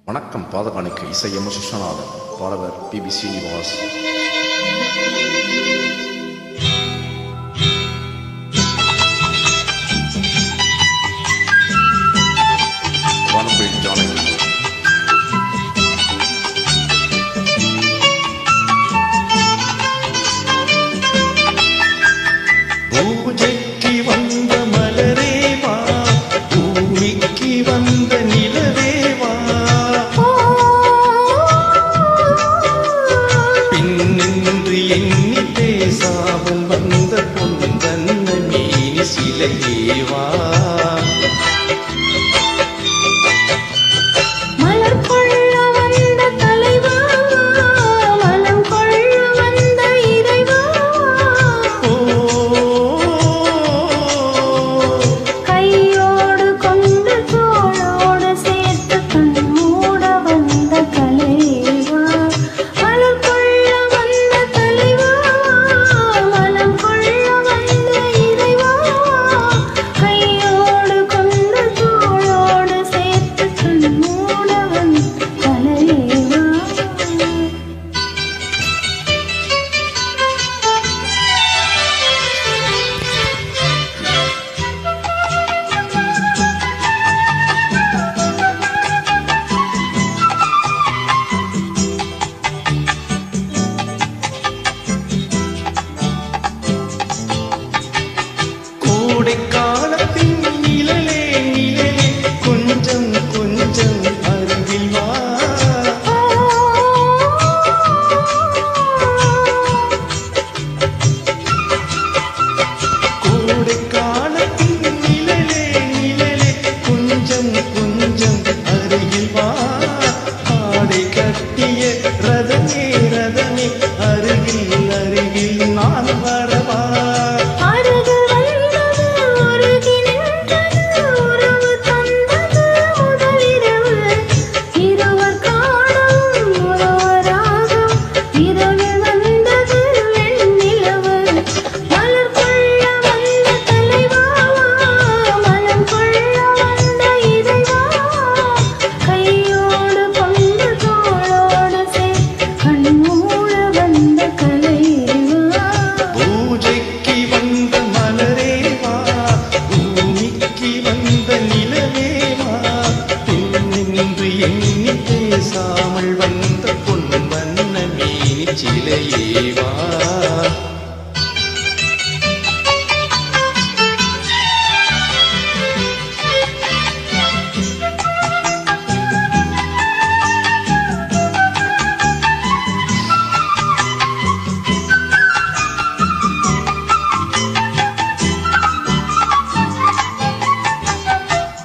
வணக்கம் பாதகாணிக்கு இசை M Viswanathan, பாடவர் B Srinivas. வானப்பேட் Janaki. பூஜைக்கு வந்த மலரே வா, பூமிக்கு வந்த நிலவே வா, பின்னின்று எண்ணி பேசாமல் வந்த பொந்தன்ன மீனி சிலையே வா. காலத்தின் நிழலே நிழலே கொஞ்சம் கொஞ்சம் அருகில் வா. கோடை காலத்தின் நிழலே நிழலே கொஞ்சம் கொஞ்சம் அருகில் வா. ஆடை கட்டிய ரதமே ரதமே அருகில் அருகில் நான் வரவா. பேசாமல் வந்த பொன் வண்ண மீனி சிலையே வா.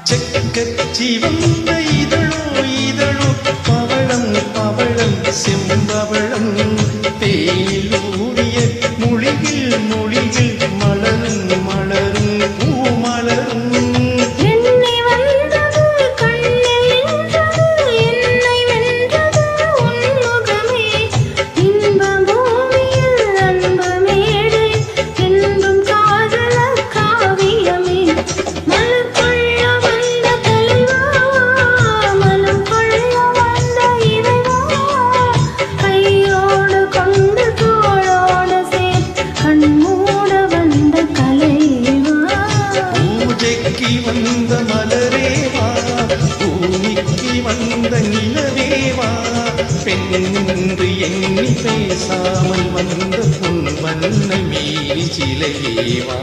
செக்கச்சி வந்த இதழோ இதழோ பவளம் பவளம் செம்பவளம் தேனில் ஊறிய மொழியில் மொழியில் மலரும் மலரும் பூமலரும். வந்த மலரே வா, பூமிக்கு வந்த நிலவே வா, பெண்ணென்று எண்ணி பேசாமல் வந்த பொன் வண்ண மீனி சிலையே வா.